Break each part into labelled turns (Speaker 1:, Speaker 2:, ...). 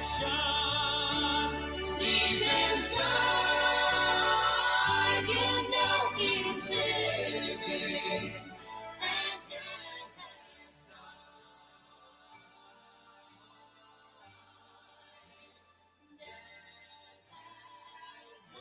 Speaker 1: Deep inside, you know he's living, and death has died. Death has died.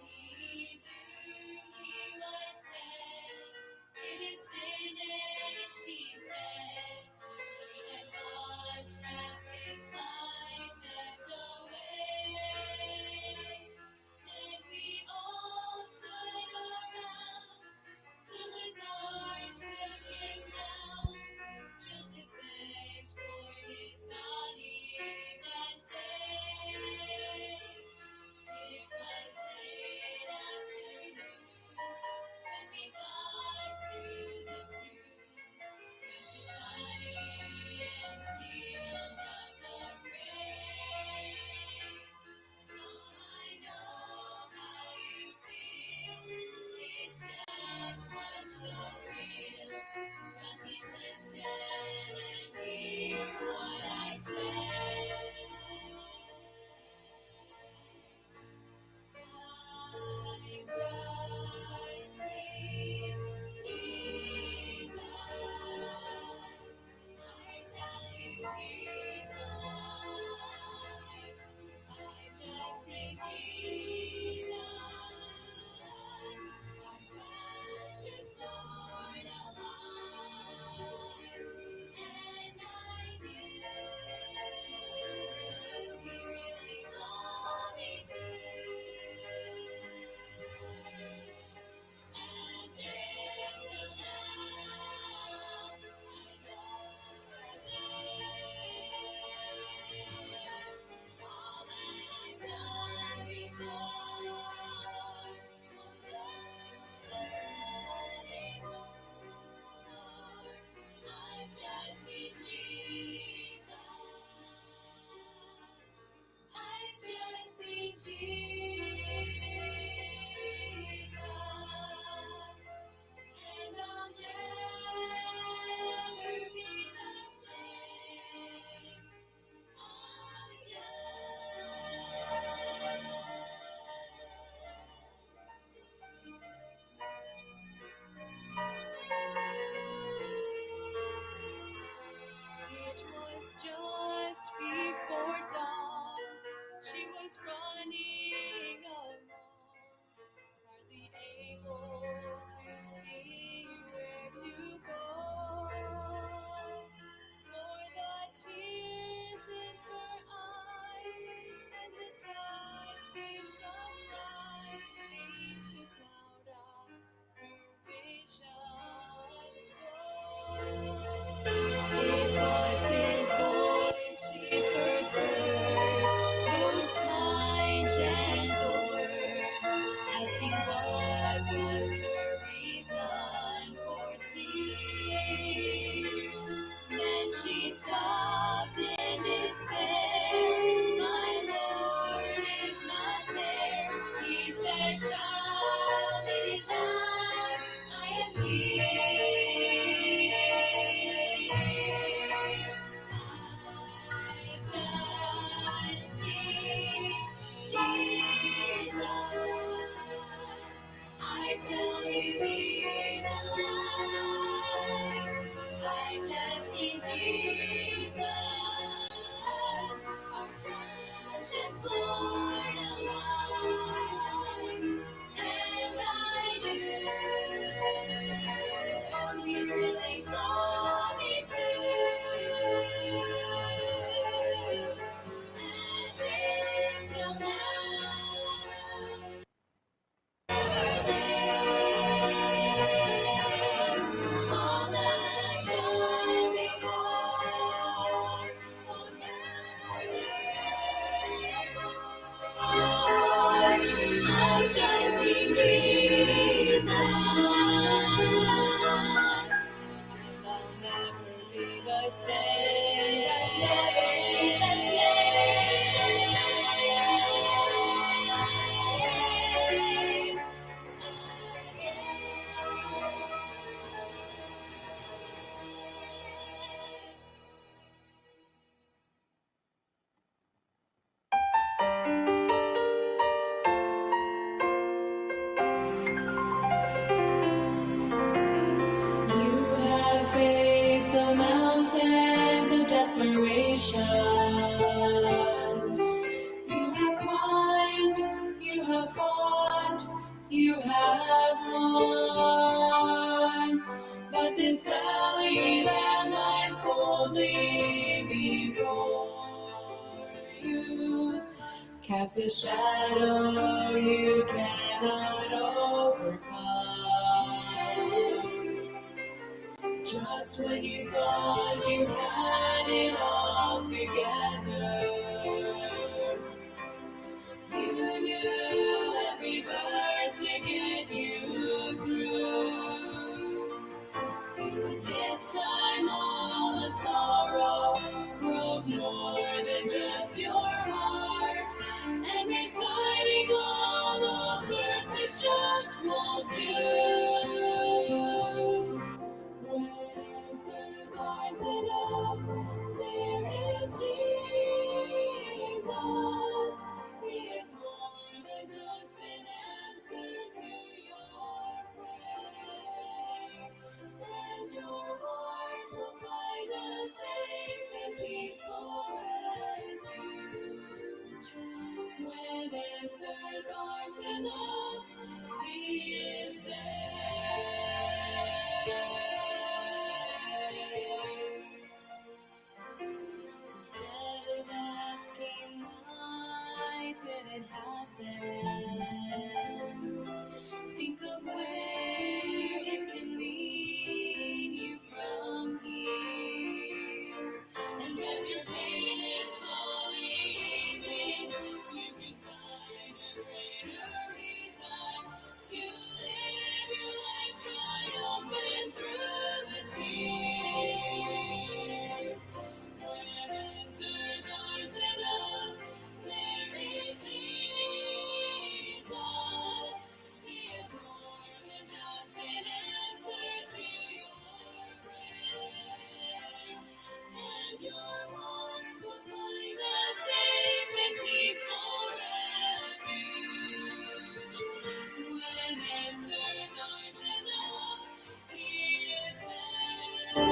Speaker 1: He knew he was dead. It is finished, he said. He had watched as his life ebbed away. And we all stood around till the guards took him down. Joseph begged for his body that day. It was late afternoon when we got to the tomb, wrapped his body and sealed up the grave. So I know how you feel. His death was so real. But please listen and hear what I say. I'm just seeing Jesus. I tell you he's alive. I just see Jesus, our precious Lord alive. And I knew he really saw me too. As if till now I never lived. All that I've done before won't matter anymore. I've just seen Jesus. I've just seen Jesus. And I'll never be the same again. It was just before dawn. She was running along, hardly able to see where to go. For the tears in her eyes and the dusty sunrise seemed to cloud out her vision. So it was his voice she first heard, those kind, gentle words, asking what was her reason for tears. Then she sobbed in despair, my Lord is not there. He said, child, it is I am here. I've just seen Jesus. I tell you he's alive. I just seen Jesus, our precious Lord alive. And I knew you really saw me too. As if till now all that I've done before won't matter anymore. I just see Jesus. one, but this valley that lies coldly before you casts a shadow you cannot overcome. Just when you thought you had it all together, you knew every verse to get you through. But this time all the sorrow broke more than just your heart, and reciting all those verses just won't do. When answers aren't enough, there is Jesus. He is more than just an answer to your prayer. And your heart will find a safe and peaceful refuge. When answers aren't enough, He is there. Instead of asking why did it happen, think of where it can lead you from here. And as your pain is slowly easing, you can find a greater reason to live your life triumphant through the tears. When answers aren't enough, there is Jesus. He is more than just an answer to your prayer. And your heart will find a safe and peaceful refuge. When answers aren't enough, He is there.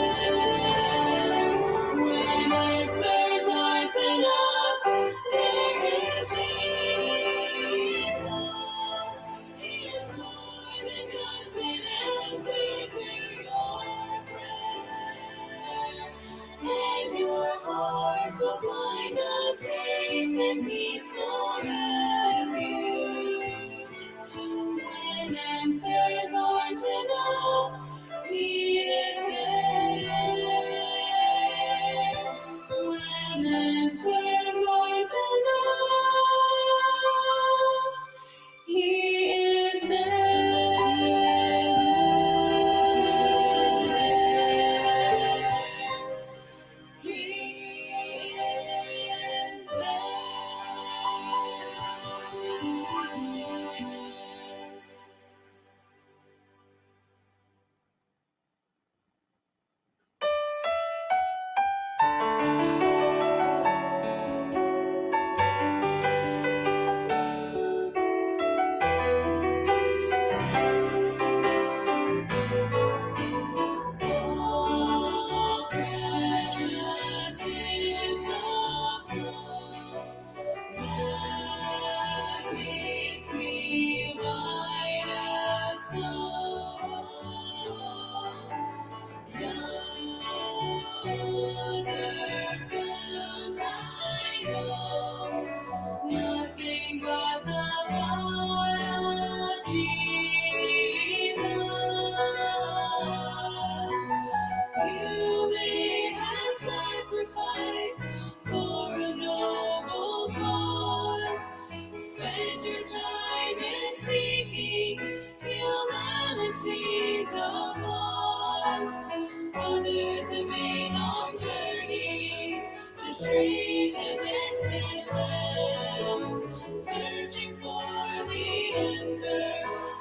Speaker 1: When answers aren't enough, there is Jesus. He is more than just an answer to your prayer. And your heart will find a safe and peaceful refuge. When answers aren't enough, He is there. When answers aren't enough, He is there. He is there. Oh, precious is the flow that makes me white as snow. No other fount I know, nothing but the blood of Jesus. You may have sacrificed for a noble cause, spent your time in seeking humanity's applause. Others have made long journeys to strange and distant lands, searching for the answer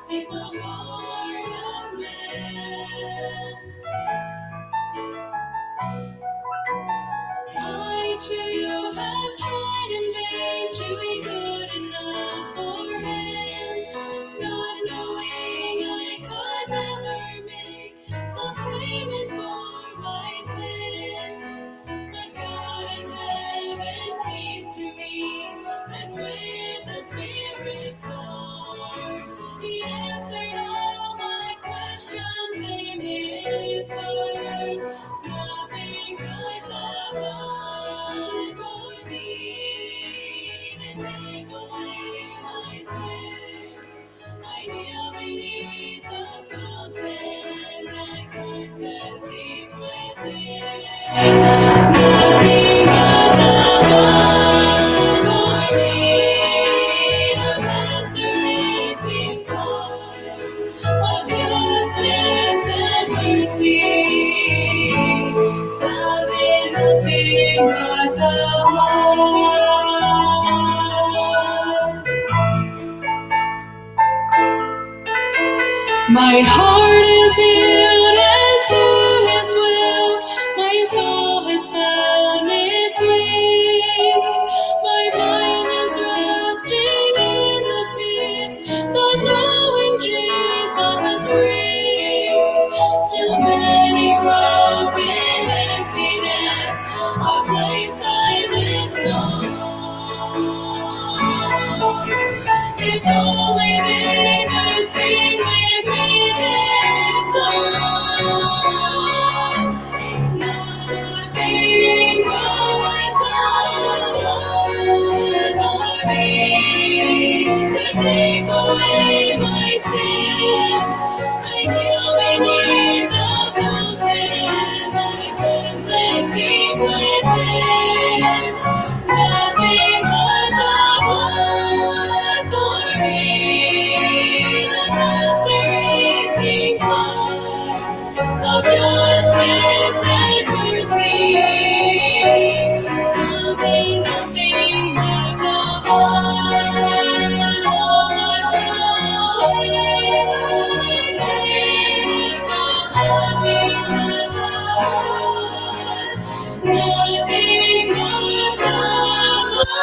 Speaker 1: in the heart of man. I too have tried in vain to be good enough for Him, not knowing I could never make the payment for my sin. But God in heaven came to me, and with the Spirit's sword, He answered all My heart is yielded to His will. My soul has found its wings. My mind is resting in the peace that knowing Jesus brings. Still many broken emptiness, a place I live so long. If only they could sing with me this song. Nothing but the Lord for me to take away my sin. I kneel beneath the fountain that cleanses deep within. Nothing but the blood for me, the Master raising blood of justice and mercy. Nothing, nothing but the blood wash away. Nothing but the blood. Nothing but the blood.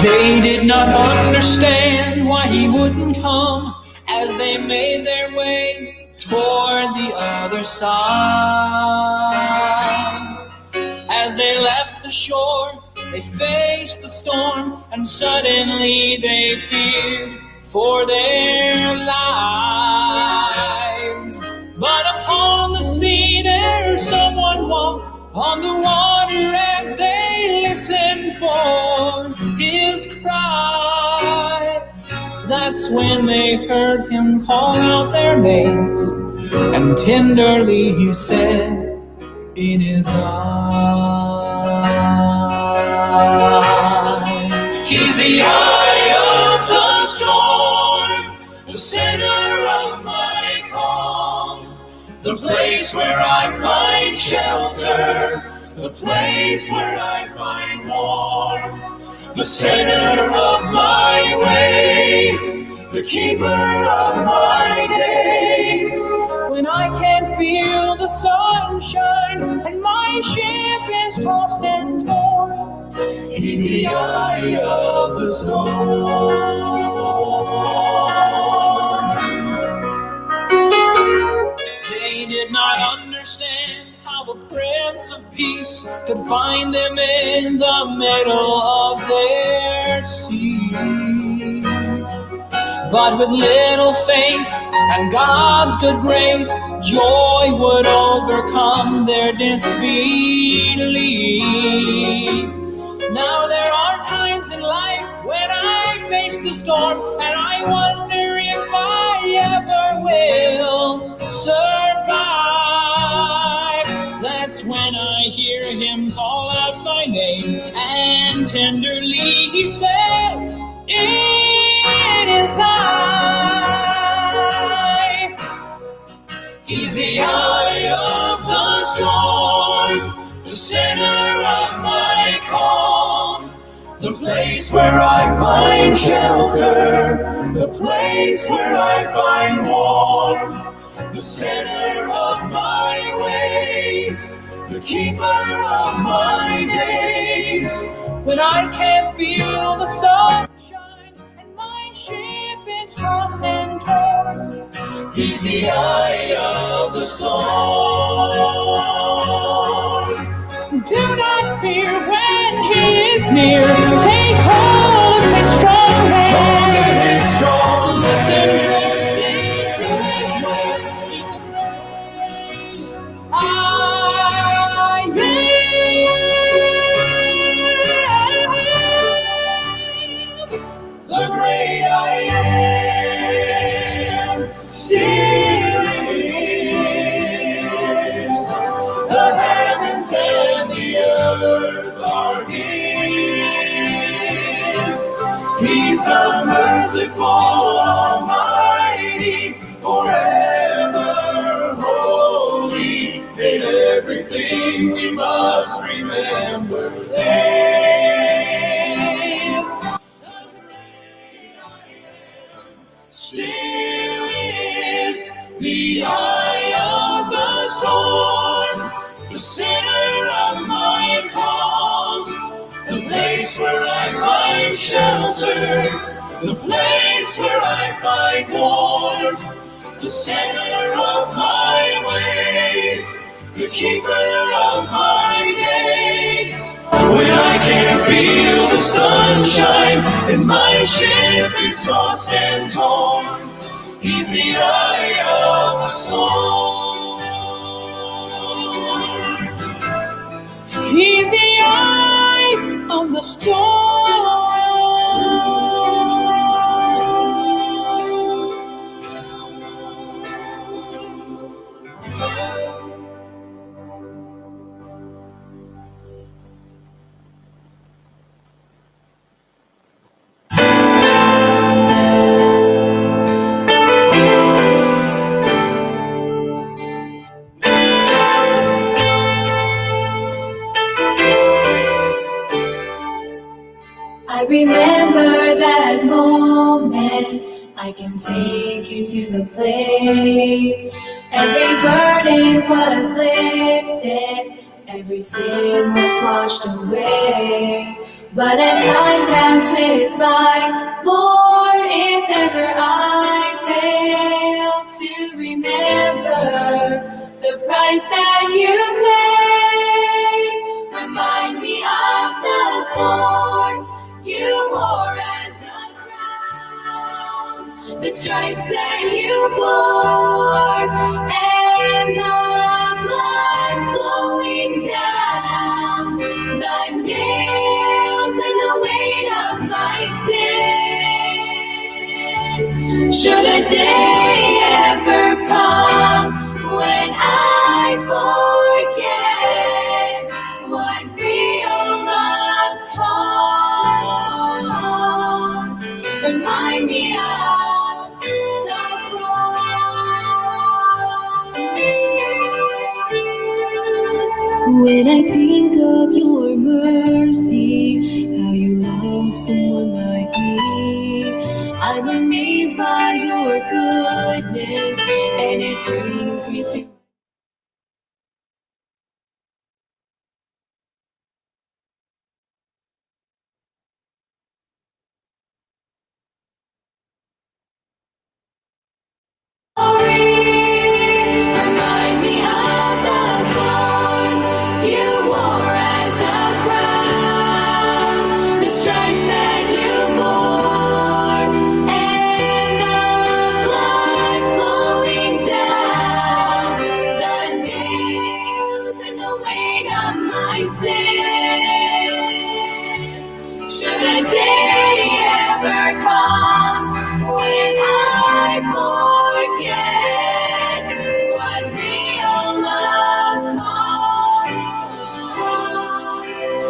Speaker 1: They did not understand why He wouldn't come as they made their way toward the other side. As they left the shore, they faced the storm, and suddenly they feared for their lives. But upon the sea there someone walked on the water as they listened for His cry. That's when they heard Him call out their names, and tenderly He said, "It is I." He's the eye of the storm, the center of my calm, the place where I find shelter, the place where I find warmth, the center of my ways, the keeper of my days. When I can't feel the sunshine and my ship is tossed and torn, He's the eye of the storm. They did not understand how the Prince of Peace could find them in the middle of their sea. But with little faith and God's good grace, joy would overcome their disbelief. Now there are times in life when I face the storm and I wonder if I ever will survive. That's when I hear Him call out my name, and tenderly He says, "It is I." He's the eye of the storm, the center of my calm, the place where I find shelter, the place where I find warmth, the center of my ways, the keeper of my days. When I can't feel the sunshine and my ship is tossed and torn, He's the eye of the storm. Do not fear when He is near. Take hold of His strong hand. Hold of His strong hand. Listen closely to His word. He's the great I am. The great I am. Still is. The heavens and the earth are His. He's the merciful Almighty, forever holy. In everything we must remember this. Still is the eye of the storm, the center of my calm, the place where I find shelter, the place where I find warmth, the center of my ways, the keeper of my days. When I can feel the sunshine and my ship is tossed and torn, He's the eye of the storm. He's the eye of the storm. I remember that moment. I can take you to the place. Every burden was lifted, every sin was washed away. But as time passes by, Lord, if ever I fail to remember the price that you paid, remind me of the thorns you wore as a crown, the stripes that you bore, and the blood flowing down, the nails and the weight of my sin. Should a day ever come when I forget what real love costs, remind me of the cross. When I think of your mercy, how you love someone like me, I'm amazed by your goodness, and it brings me to remind me of the thorns you wore as a crown, the stripes that you bore, and the blood flowing down, the nails and the weight of my sin. Should a day ever come when I forget what real love costs,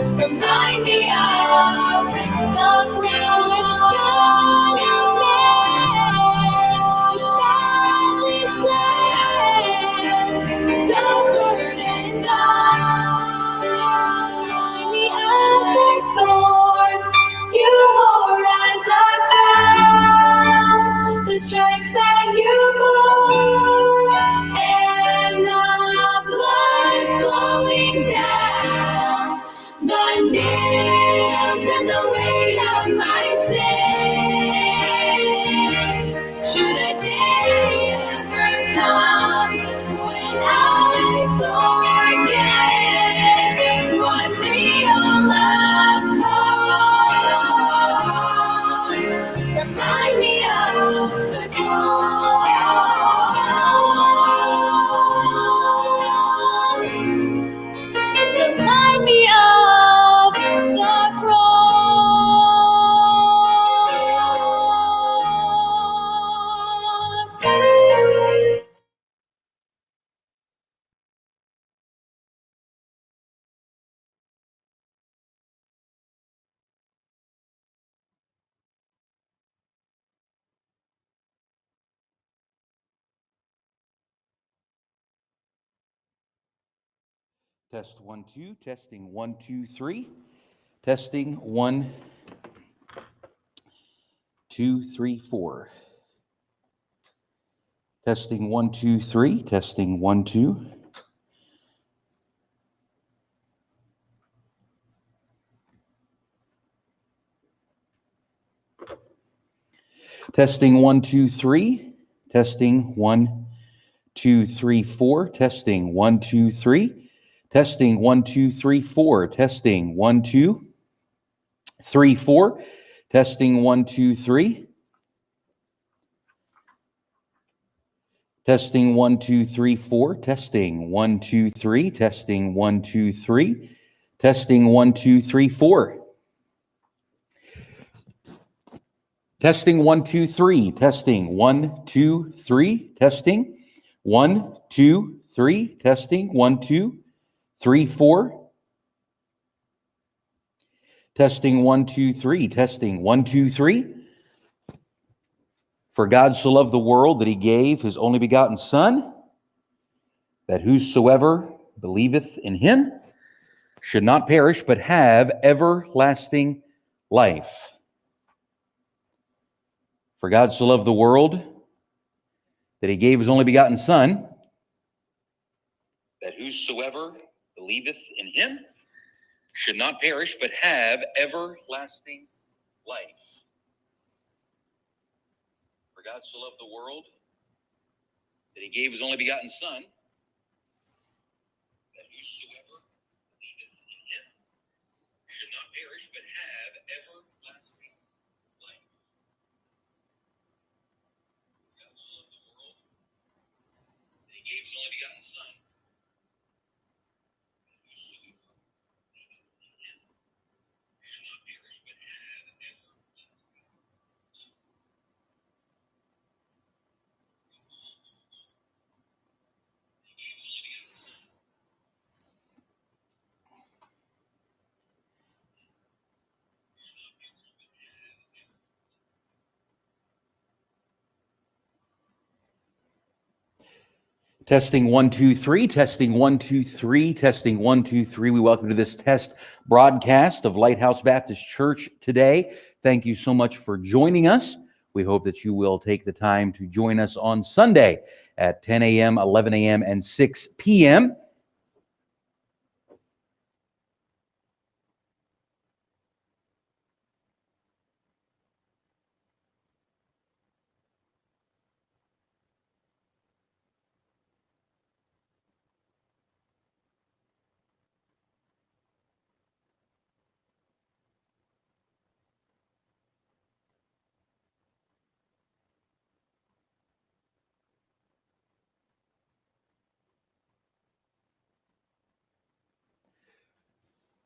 Speaker 1: remind me of the crown of the Son of Man, who spotless Lamb, suffered and died. Remind me of the thorns you wore as a crown, the stripes that you bore, and the blood flowing down, the nails and the weight of my
Speaker 2: Test 1, 2, testing 1, 2, 3. Testing 1, 2, 3, 4. Testing 1, 2, 3. Testing 1, 2. Testing 1, 2, 3. Testing 1, 2, 3, 4. Testing 1, 2, 3. Testing 1, 2, 3, 4. Testing 1, 2, 3, 4. Testing 1, 2, 3. Testing 1, 2, 3, 4. Testing 1, 2, 3. Testing 1, 2, 3. Testing 1, 2, 3, 4. Testing 1, 2, 3. Testing 1, 2, 3. Testing 1, 2, 3. Testing 1, 2, 3, 4. Testing 1, 2, 3. Testing 1, 2, 3. For God so loved the world that he gave his only begotten Son, that whosoever believeth in him should not perish, but have everlasting life. For God so loved the world that he gave his only begotten Son, that whosoever believeth in him should not perish, but have everlasting life. For God so loved the world that he gave his only begotten Son, that whosoever believeth in him should not perish, but have everlasting life. For God so loved the world that he gave his only begotten Son, that whosoever believeth in him should not perish, but have everlasting life. Testing 1, 2, 3. Testing 1, 2, 3. Testing 1, 2, 3. We welcome you to this test broadcast of Lighthouse Baptist Church today. Thank you so much for joining us. We hope that you will take the time to join us on Sunday at 10 a.m., 11 a.m., and 6 p.m.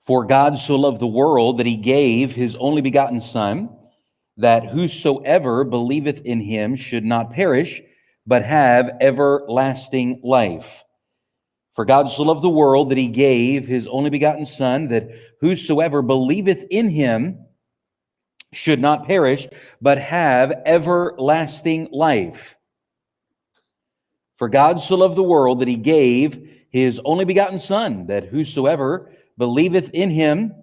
Speaker 2: For God so loved the world that he gave his only begotten Son, that whosoever believeth in him should not perish, but have everlasting life. For God so loved the world that he gave his only begotten Son, that whosoever believeth in him should not perish, but have everlasting life. For God so loved the world that he gave his only begotten Son, that whosoever believeth in him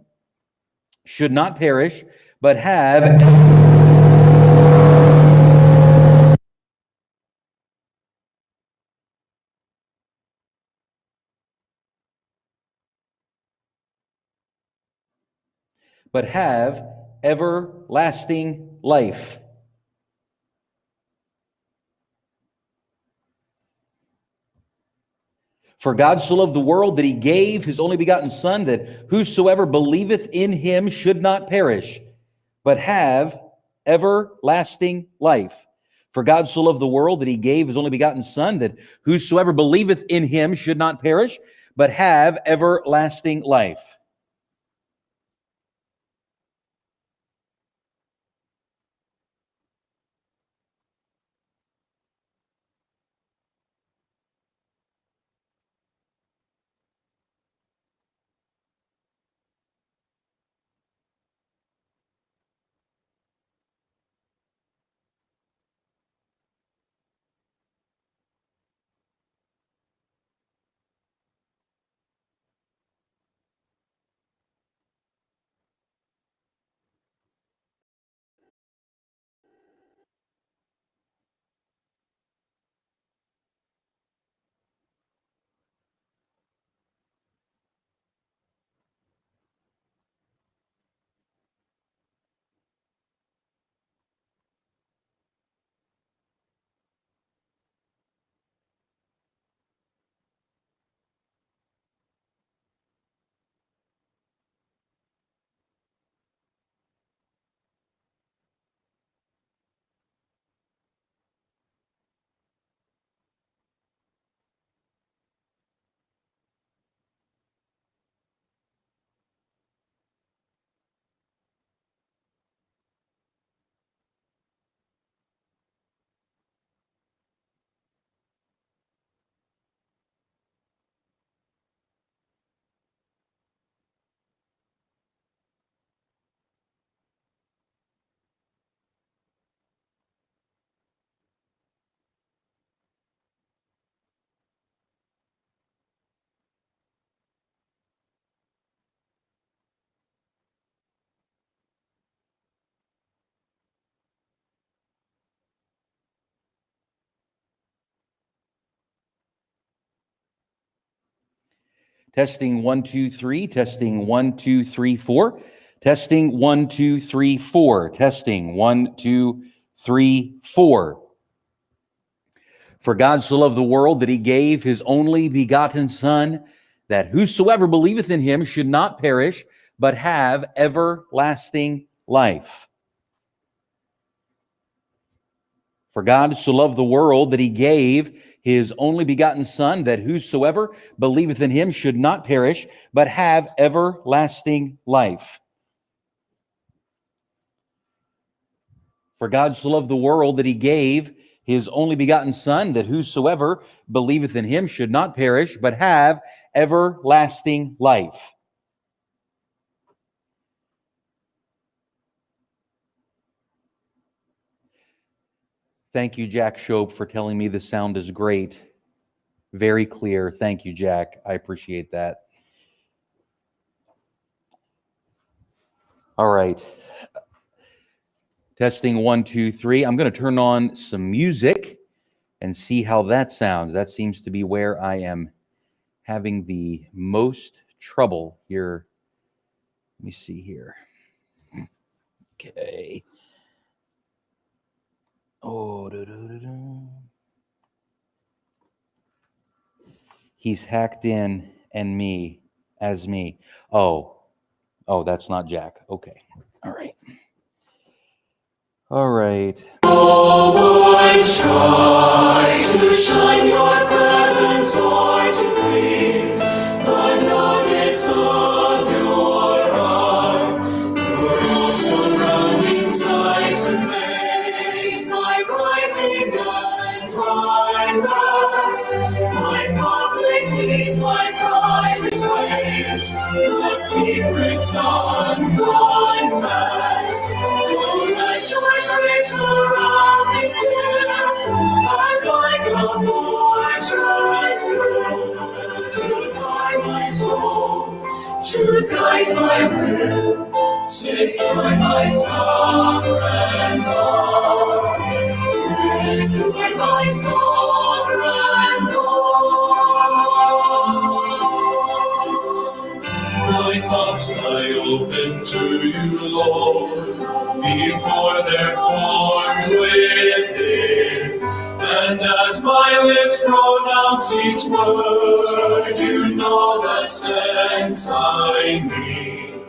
Speaker 2: should not perish, but have everlasting life. For God so loved the world that he gave his only begotten Son, that whosoever believeth in him should not perish, but have everlasting life. For God so loved the world that he gave his only begotten Son, that whosoever believeth in him should not perish, but have everlasting life. Testing 1, 2, 3. Testing 1, 2, 3, 4. Testing 1, 2, 3, 4. Testing 1, 2, 3, 4. For God so loved the world that he gave his only begotten Son, that whosoever believeth in him should not perish, but have everlasting life. For God so loved the world that he gave his only begotten Son, that whosoever believeth in him should not perish, but have everlasting life. For God so loved the world that he gave his only begotten Son, that whosoever believeth in him should not perish, but have everlasting life. Thank you, Jack Shope, for telling me the sound is great. Very clear. Thank you, Jack. I appreciate that. All right. Testing 1, 2, 3. I'm going to turn on some music and see how that sounds. That seems to be where I am having the most trouble here. Let me see here. Okay. Oh, he's hacked in and me as me. Oh, that's not Jack. Okay. All right. All right.
Speaker 1: Oh, I try to shine your presence or to flee the notice of your heart. Your all surrounding sights amaze my rising and my rest, my public deeds, my private ways, the secrets unconfessed. So let your grace surround me still, and like a fortress built to guide my soul, to guide my will, secure my sovereign Lord, secure my sovereign Lord. My thoughts I open to you, Lord, before they're formed within. And as my lips pronounce each word, you know the sense I mean.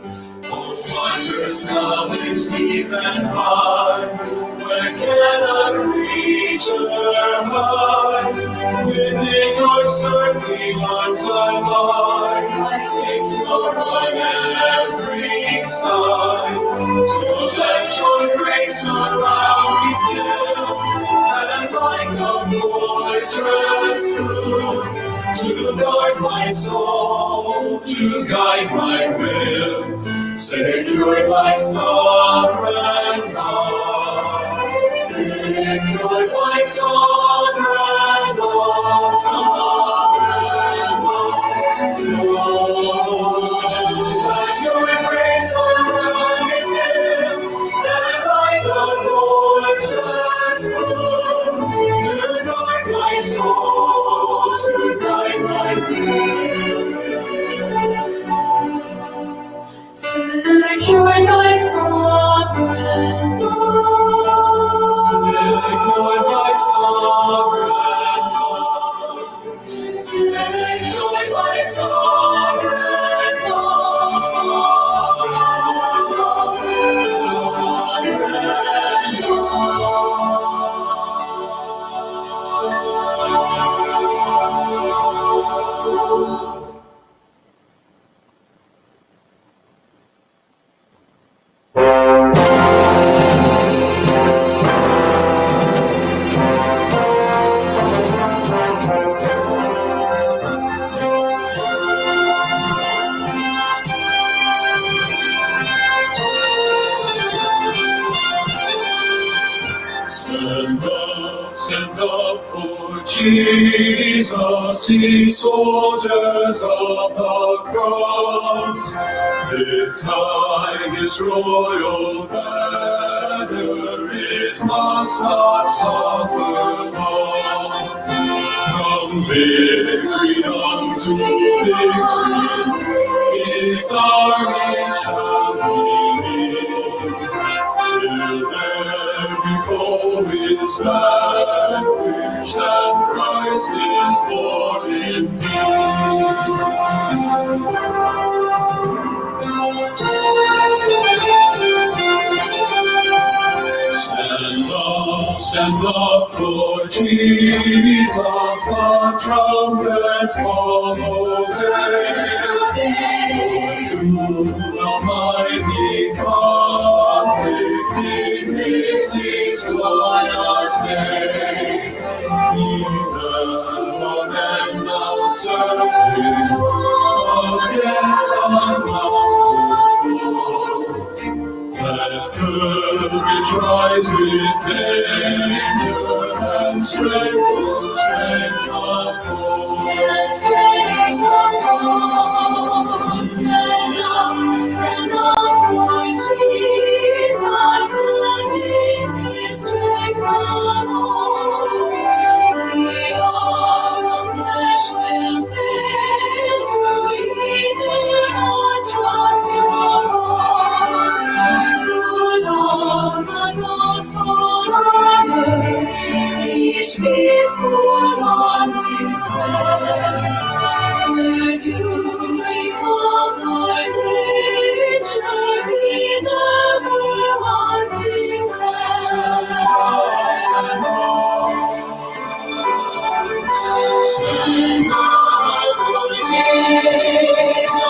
Speaker 1: Oh, wondrous knowledge deep and high, where can a creature hide? Within your circling arms I lie, secure on every side. So let your grace surround me still, and like a fortress built to guard my soul, to guide my will, secure my sovereign God, secure my sovereign God, sovereign God. So let your grace surround me still, and like a fortress built to guide my soul, to guide my will. Secure my sovereign God, secure my sovereign God, secure my sovereign God, sovereign God, sovereign God. Stand up for Jesus, ye soldiers of the cross. Lift high his royal banner, it must not suffer loss. From Victory unto victory is our mission, till every foe is vanquished and Christ is Lord indeed. Stand up for Jesus, the trumpet call obey. To the mighty conflict in his glorious day. He will men now serve him against unfold. Let courage rise with danger and strength to strength uphold. Let strength uphold. Stand up for Jesus, standing His strength alone. The arm of flesh will fail. We do not trust your arm. Good on the gospel armor, each piece put on with prayer. Where duty calls our danger, we never want to stand up for Jesus,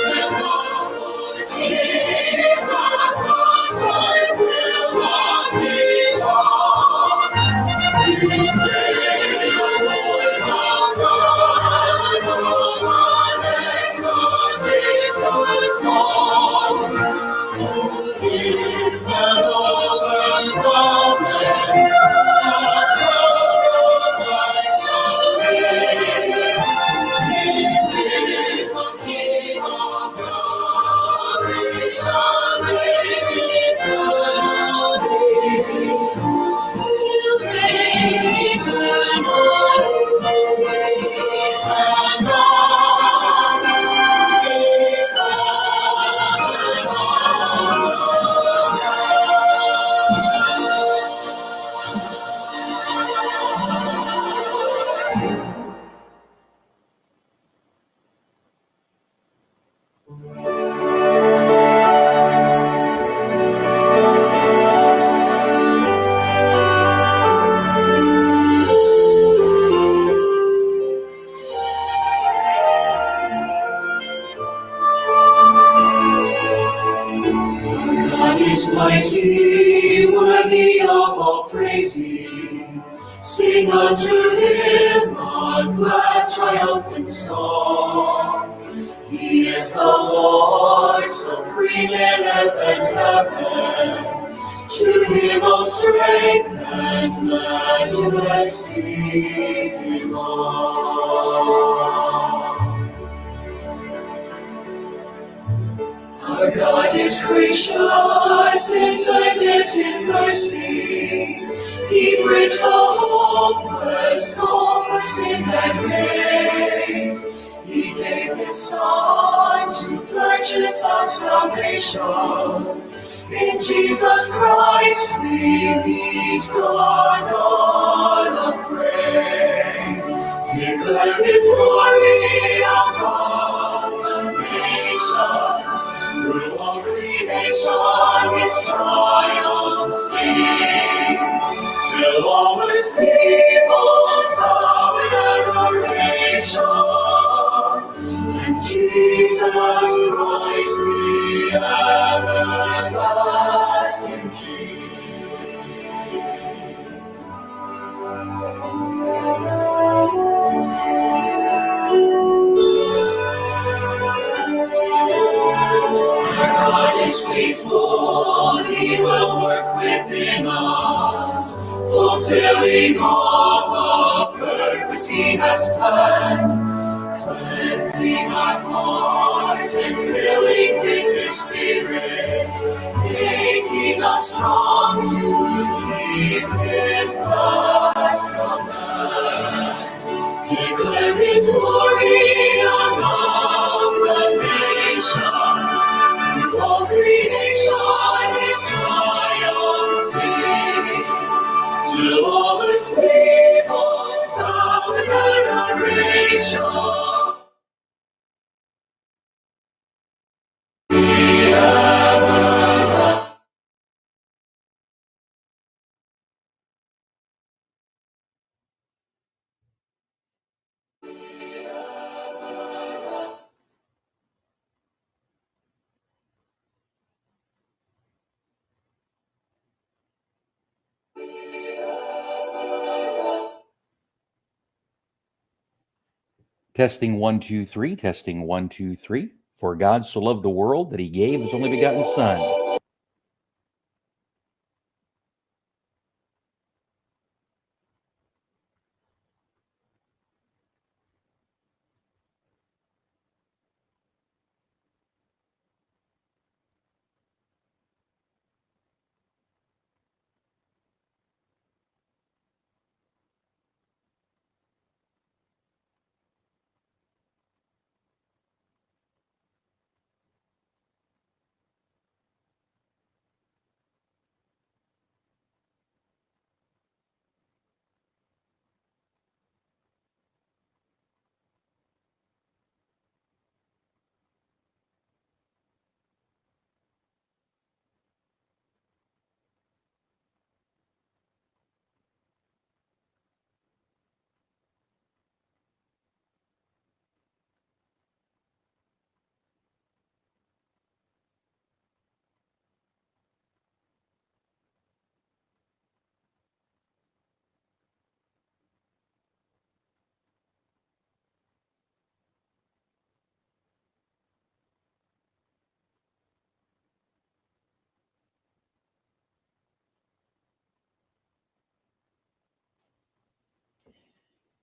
Speaker 1: stand up for Jesus, the strife will not be long. This day the voice of God will harness the victor's song. To him that overcometh, mighty, worthy of all praising. Sing unto him a glad triumphant song. He is the Lord, supreme in earth and heaven. To him all strength and majesty belong. Our God is gracious, infinite in mercy. He bridged the hopeless over sin had made. He gave his Son to purchase our salvation. In Jesus Christ we meet God unafraid. Declare his glory among the nations. Through all creation his triumph sing. Till all his people bow in adoration. And Jesus Christ the everlasting King. God is faithful, he will work within us, fulfilling all the purpose he has planned, cleansing our hearts and filling with his Spirit, making us strong to keep his last command. Declare his glory among the nations. Through all creation his triumphs sing. To all its people, sound adoration.
Speaker 2: Testing 1 2 3. Testing 1 2 3. For God so loved the world that he gave his only begotten Son.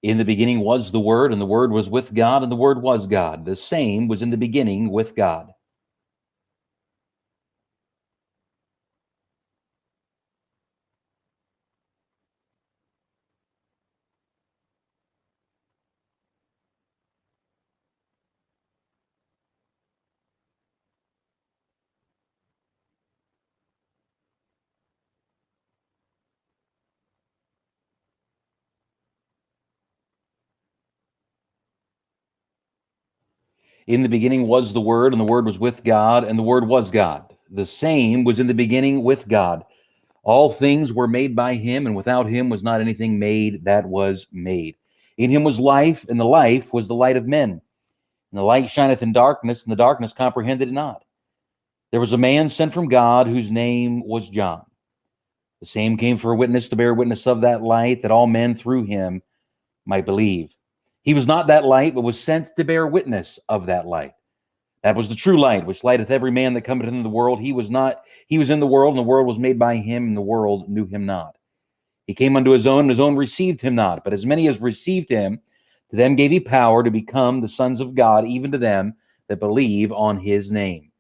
Speaker 2: In the beginning was the Word, and the Word was with God, and the Word was God. The same was in the beginning with God. In the beginning was the Word, and the Word was with God, and the Word was God. The same was in the beginning with God. All things were made by him, and without him was not anything made that was made. In him was life, and the life was the light of men. And the light shineth in darkness, and the darkness comprehended it not. There was a man sent from God whose name was John. The same came for a witness to bear witness of that light, that all men through him might believe. He was not that light, but was sent to bear witness of that light. That was the true light, which lighteth every man that cometh into the world. He was in the world, and the world was made by him, and the world knew him not. He came unto his own, and his own received him not. But as many as received him, to them gave he power to become the sons of God, even to them that believe on his name.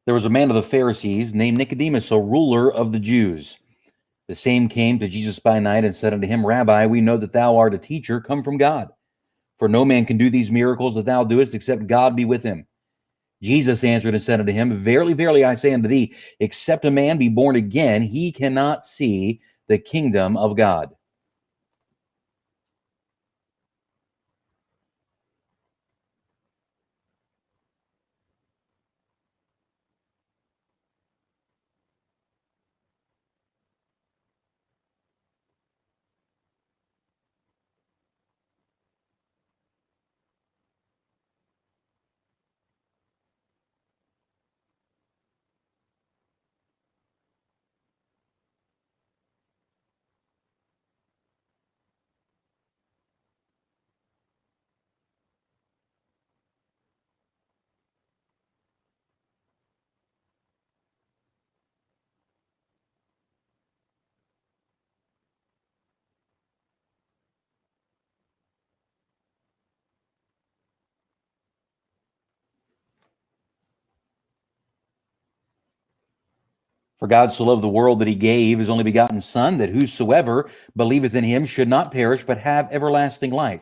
Speaker 2: There was a man of the Pharisees named Nicodemus, a ruler of the Jews. The same came to Jesus by night and said unto him, Rabbi, we know that thou art a teacher come from God. For no man can do these miracles that thou doest, except God be with him. Jesus answered and said unto him, Verily, verily, I say unto thee, except a man be born again, he cannot see the kingdom of God. For God so loved the world that he gave his only begotten Son, that whosoever believeth in him should not perish, but have everlasting life.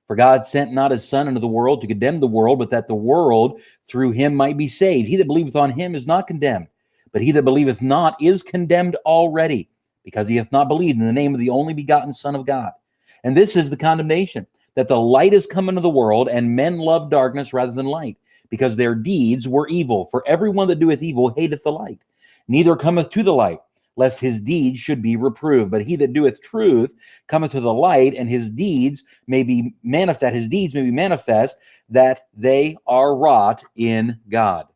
Speaker 2: For God sent not his Son into the world to condemn the world, but that the world through him might be saved. He that believeth on him is not condemned, but he that believeth not is condemned already, because he hath not believed in the name of the only begotten Son of God. And this is the condemnation, that the light is come into the world, and men love darkness rather than light, because their deeds were evil. For everyone that doeth evil hateth the light, neither cometh to the light, lest his deeds should be reproved. But he that doeth truth cometh to the light, and his deeds may be manifest, that they are wrought in God.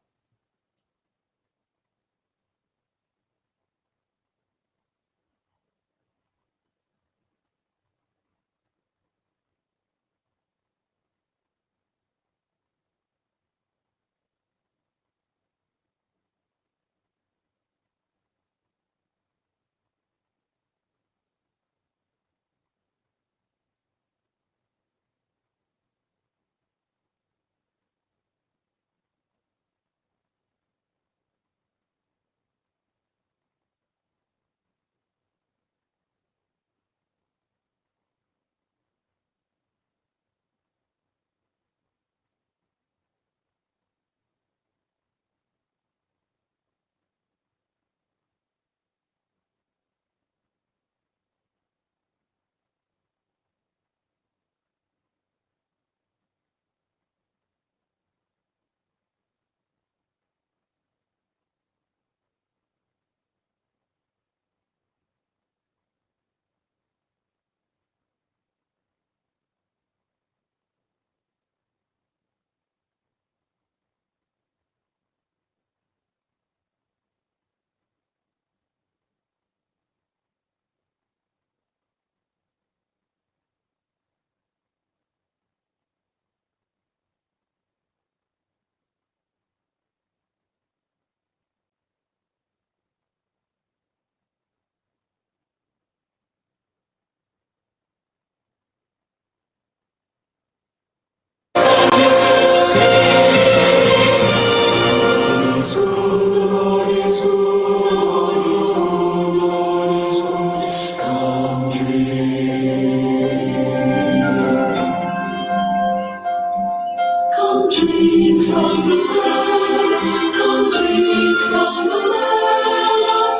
Speaker 1: Come drink from the well, come drink from the well of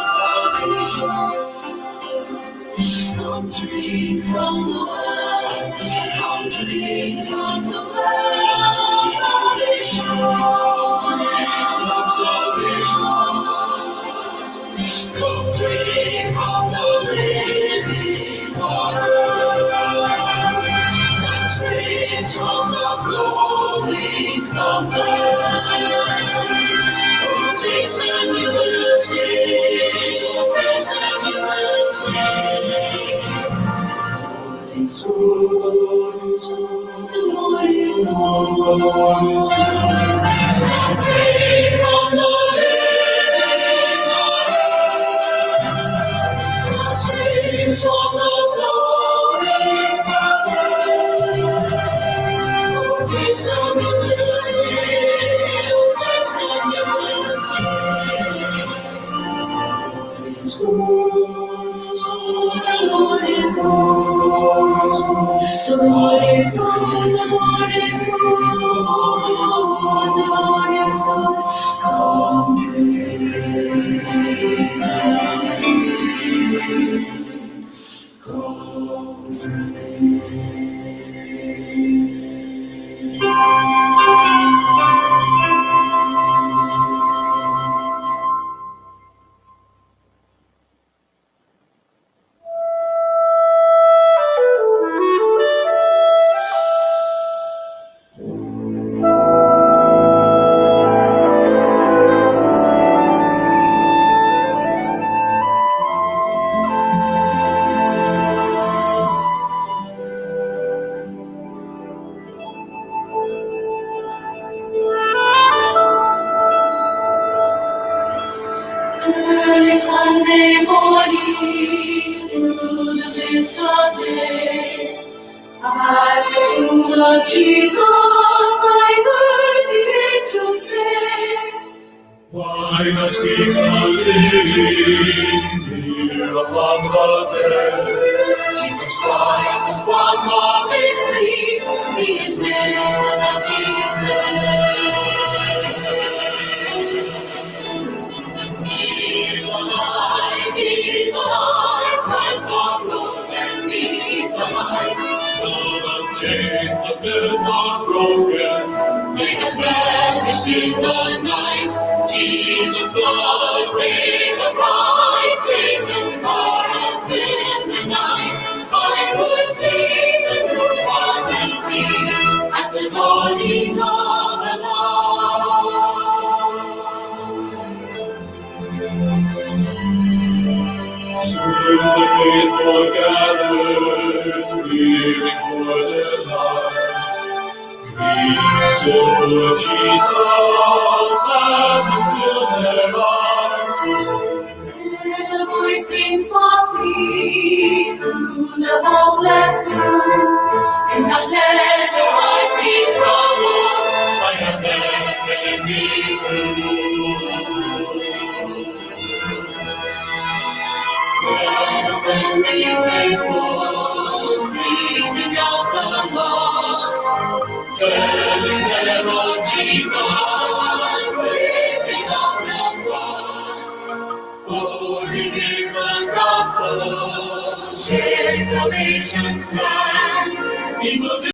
Speaker 1: salvation. Come drink from the well, come drink from the well of salvation. Come drink from the living water that springs from the flowing fountain. Oh, taste and you will see. Oh, taste and you will see. The Lord is good. The Lord is good. The Lord is good. Come drink from the living water that springs from the flowing fountain. Taste and you will see. good. The Lord is good. The Lord is good. The Lord is good. The Lord is good. Come drink. Come Early Sunday morning, through the mist of day, at the tomb of Jesus, I heard the angel say, why not seek the living here among the dead? Jesus Christ has won the victory. He is risen as he said. He is alive, he is alive. Christ arose and he is alive. Now the chains of death are broken. They have vanished in the night. Jesus' blood paid the price. Satan's power has been denied. I would say the tomb was empty at the dawning of the light. Soon the faithful gathered, fearing for their lives. Grief still for Jesus, sadness still their eyes. Then a voice came softly through the hopeless gloom. Do not let your hearts be troubled. I have left an empty tomb. Yes, and be faithful, seeking out the lost, telling them of Jesus, lifting up the cross. Holy in the gospel, share salvation's plan. He will do